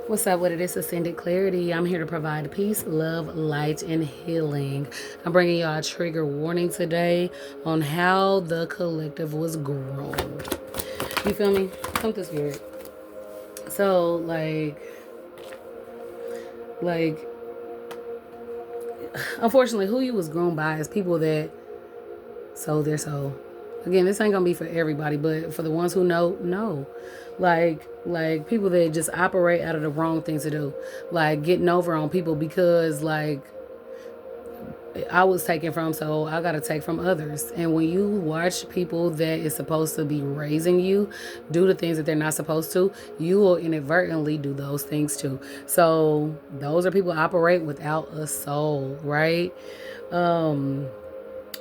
What's up with it? It's Ascended Clarity. I'm here to provide peace, love, light, and healing. I'm bringing y'all a trigger warning today on how the collective was groomed. You feel me? Come to spirit. So, like, unfortunately, who you was groomed by is people that sold their soul. Again, this ain't gonna be for everybody, but for the ones who know. Like people that just operate out of the wrong thing to do. Like getting over on people because I was taken from, so I gotta take from others. And when you watch people that is supposed to be raising you do the things that they're not supposed to, you will inadvertently do those things too. So those are people who operate without a soul, right?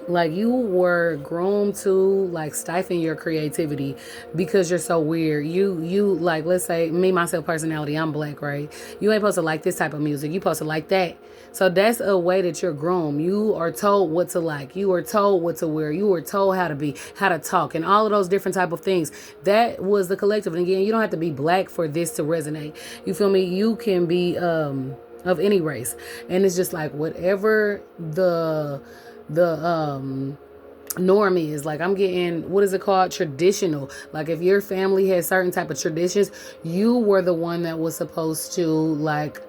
Like you were groomed to like stifle your creativity because you're so weird. You like, let's say me, myself, personality, I'm black, right? You ain't supposed to like this type of music. You supposed to like that. So that's a way that you're groomed. You are told what to like. You are told what to wear. You were told how to be, how to talk, and all of those different type of things. That was the collective. And again, you don't have to be black for this to resonate. You feel me? You can be of any race. And it's just like whatever the norm is. Like I'm getting, what is it called, traditional. Like if your family has certain type of traditions, you were the one that was supposed to like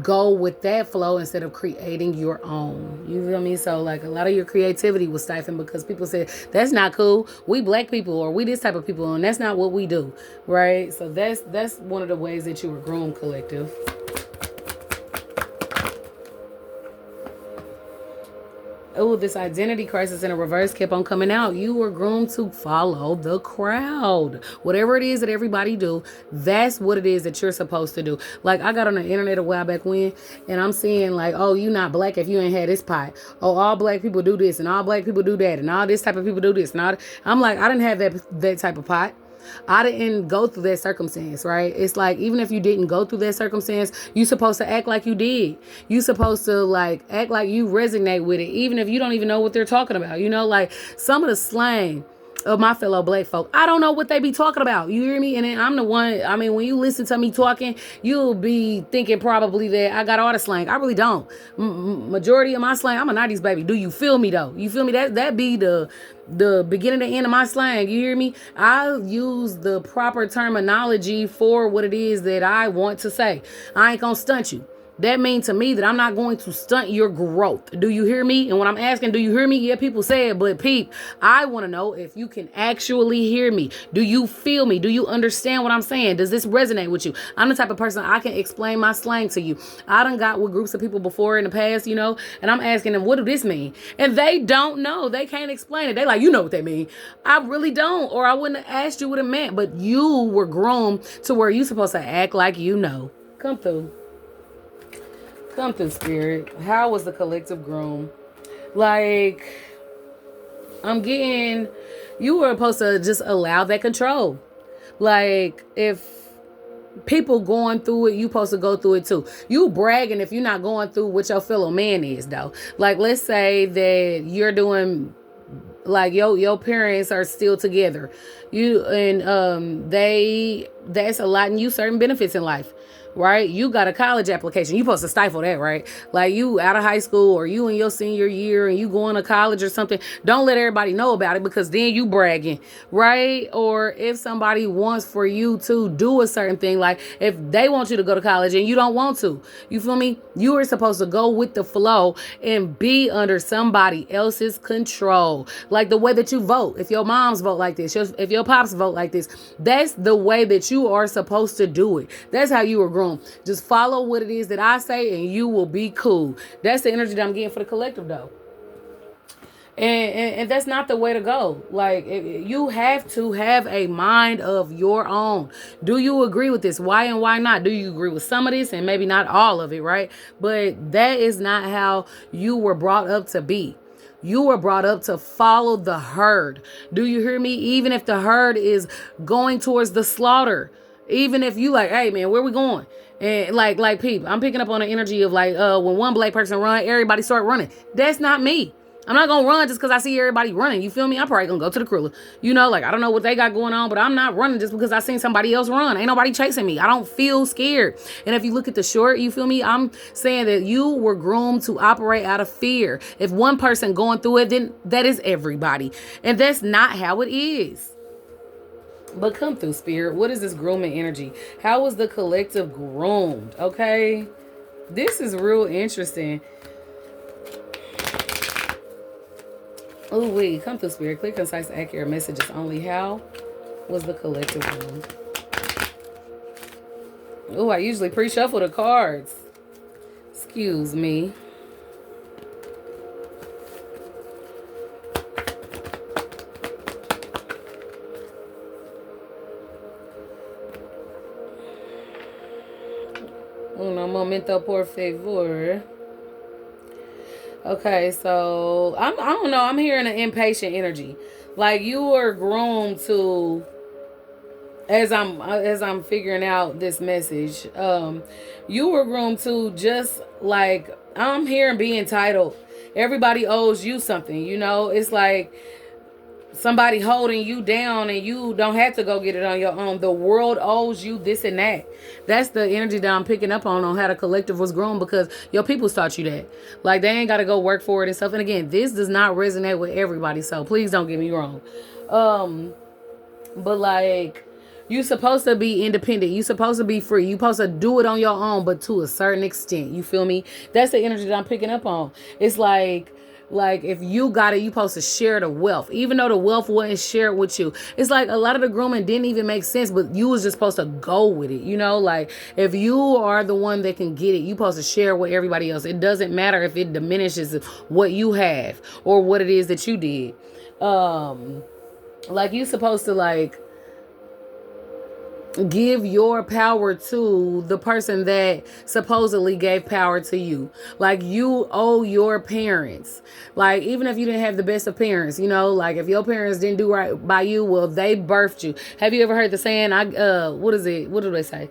go with that flow instead of creating your own. You feel me? So like a lot of your creativity was stifled because people said that's not cool, we black people or we this type of people, and that's not what we do, right? So that's one of the ways that you were groomed, collective. Oh, this identity crisis in a reverse kept on coming out. You were groomed to follow the crowd. Whatever it is that everybody do, that's what it is that you're supposed to do. Like I got on the internet a while back when, and I'm seeing like, oh, you not black if you ain't had this pot. Oh, all black people do this, and all black people do that, and all this type of people do this. And all, I'm like, I didn't have that type of pot. I didn't go through that circumstance, right? It's like, even if you didn't go through that circumstance, you supposed to act like you did. You supposed to like act like you resonate with it, even if you don't even know what they're talking about. You know, like some of the slang of my fellow black folk, I don't know what they be talking about. You hear me? And then I'm the one, I mean, when you listen to me talking, you'll be thinking probably that I got all the slang. I really don't. Majority of my slang, I'm a 90s baby. Do you feel me though? You feel me? That be the beginning and end of my slang. You hear me? I use the proper terminology for what it is that I want to say. I ain't gonna stunt you. That means to me that I'm not going to stunt your growth. Do you hear me? And when I'm asking, do you hear me? Yeah, people say it, but peep, I want to know if you can actually hear me. Do you feel me? Do you understand what I'm saying? Does this resonate with you? I'm the type of person, I can explain my slang to you. I done got with groups of people before in the past, you know, and I'm asking them, what do this mean? And they don't know. They can't explain it. They like, you know what that mean. I really don't, or I wouldn't have asked you what it meant, but you were grown to where you supposed to act like you know. Come through. Come through, spirit. How was the collective groom? Like, I'm getting, you were supposed to just allow that control. Like, if people going through it, you supposed to go through it too. You bragging if you're not going through what your fellow man is, though. Like, let's say that you're doing, like, your parents are still together. You, and that's allotting you certain benefits in life. Right? You got a college application. You supposed to stifle that, right? Like you out of high school or you in your senior year and you going to college or something. Don't let everybody know about it because then you bragging, right? Or if somebody wants for you to do a certain thing, like if they want you to go to college and you don't want to, you feel me? You are supposed to go with the flow and be under somebody else's control. Like the way that you vote. If your moms vote like this, if your pops vote like this, that's the way that you are supposed to do it. That's how you were growing. Just follow what it is that I say and you will be cool. That's the energy that I'm getting for the collective though. And that's not the way to go. Like you have to have a mind of your own. Do you agree with this? Why and why not? Do you agree with some of this and maybe not all of it, right? But that is not how you were brought up to be. You were brought up to follow the herd. Do you hear me? Even if the herd is going towards the slaughter. Even if you like, hey man, where we going? And like people, I'm picking up on the energy of like, when one black person run, everybody start running. That's not me. I'm not gonna run just because I see everybody running. You feel me? I'm probably gonna go to the cruller. Like I don't know what they got going on, but I'm not running just because I seen somebody else run. Ain't nobody chasing me. I don't feel scared. And if you look at the short, you feel me? I'm saying that you were groomed to operate out of fear. If one person going through it, then that is everybody. And that's not how it is. But come through, Spirit. What is this grooming energy? How was the collective groomed? Okay. This is real interesting. Oh, wait. Come through, Spirit. Clear, concise, accurate messages only. How was the collective groomed? Oh, I usually pre-shuffle the cards. Excuse me. Un momento, por favor. Okay, so I don't know. I'm hearing an impatient energy. Like you were groomed to, as I'm figuring out this message, you were groomed to just like I'm hearing be entitled. Everybody owes you something. It's like somebody holding you down and you don't have to go get it on your own. The world owes you this and that. That's the energy that I'm picking up on how the collective was grown, because your people taught you that. Like they ain't got to go work for it and stuff. And again, this does not resonate with everybody, so please don't get me wrong. But like you supposed to be independent. You supposed to be free. You supposed to do it on your own, but to a certain extent. You feel me? That's the energy that I'm picking up on. It's like if you got it, you supposed to share the wealth, even though the wealth wasn't shared with you. It's like a lot of the grooming didn't even make sense, but you was just supposed to go with it. Like if you are the one that can get it, you supposed to share with everybody else. It doesn't matter if it diminishes what you have or what it is that you did. Like you supposed to like give your power to the person that supposedly gave power to you. Like you owe your parents. Like even if you didn't have the best of parents, like if your parents didn't do right by you, well, they birthed you. Have you ever heard the saying, what is it? What do they say?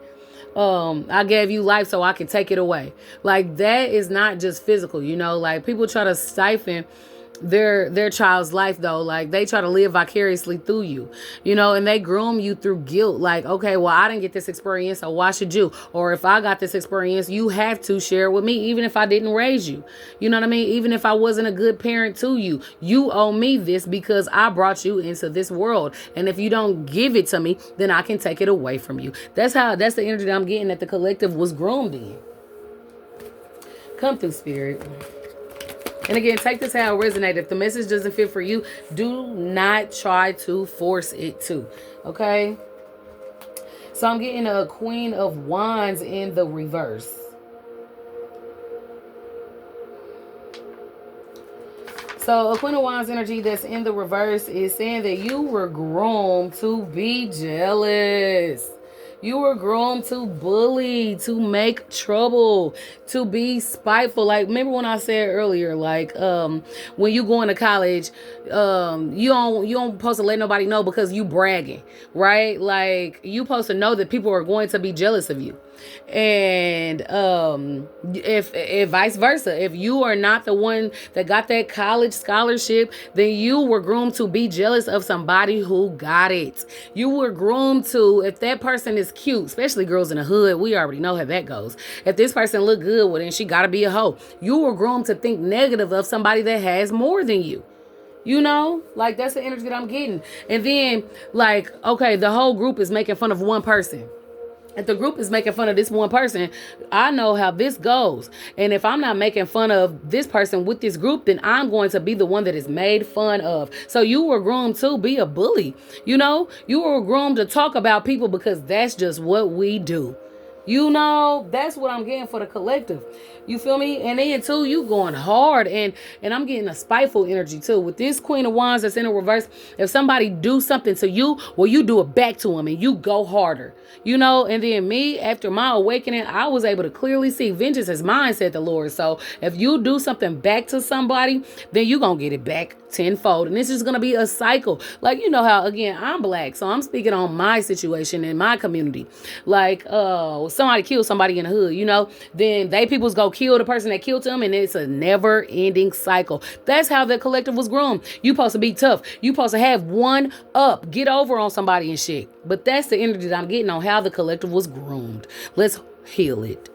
I gave you life so I can take it away. Like that is not just physical, like people try to stifle their child's life though. Like they try to live vicariously through you, and they groom you through guilt. Like, okay, well, I didn't get this experience, so why should you? Or if I got this experience, you have to share it with me, even if I didn't raise you. You know what I mean? Even if I wasn't a good parent to you, you owe me this because I brought you into this world. And if you don't give it to me, then I can take it away from you. That's the energy that I'm getting that the collective was groomed in. Come through, Spirit. And again, take this how it resonates. If the message doesn't fit for you, do not try to force it to. Okay? So I'm getting a Queen of Wands in the reverse. So a Queen of Wands energy that's in the reverse is saying that you were groomed to be jealous. You were groomed to bully, to make trouble, to be spiteful. Like, remember when I said earlier, like, when you going to college, you don't supposed to let nobody know because you bragging, right? Like, you supposed to know that people are going to be jealous of you. And if vice versa, if you are not the one that got that college scholarship, then you were groomed to be jealous of somebody who got it. You were groomed to, if that person is cute, especially girls in the hood, we already know how that goes. If this person look good, well then she gotta be a hoe. You were groomed to think negative of somebody that has more than you. Like that's the energy that I'm getting. And then like, okay, the whole group is making fun of one person. If the group is making fun of this one person, I know how this goes. And if I'm not making fun of this person with this group, then I'm going to be the one that is made fun of. So you were groomed to be a bully. You were groomed to talk about people because that's just what we do. That's what I'm getting for the collective. You feel me? And then too, you going hard, and I'm getting a spiteful energy too. With this Queen of Wands that's in a reverse, if somebody do something to you, well, you do it back to them and you go harder. And then me, after my awakening, I was able to clearly see vengeance is mine, said the Lord. So if you do something back to somebody, then you gonna get it back tenfold. And this is gonna be a cycle. Like, how, again, I'm black, so I'm speaking on my situation in my community. Like, somebody kills somebody in the hood, then they peoples go kill the person that killed them, and it's a never ending cycle. That's how the collective was groomed. You supposed to be tough. You supposed to have one up, get over on somebody and shit. But that's the energy that I'm getting on how the collective was groomed. Let's heal it.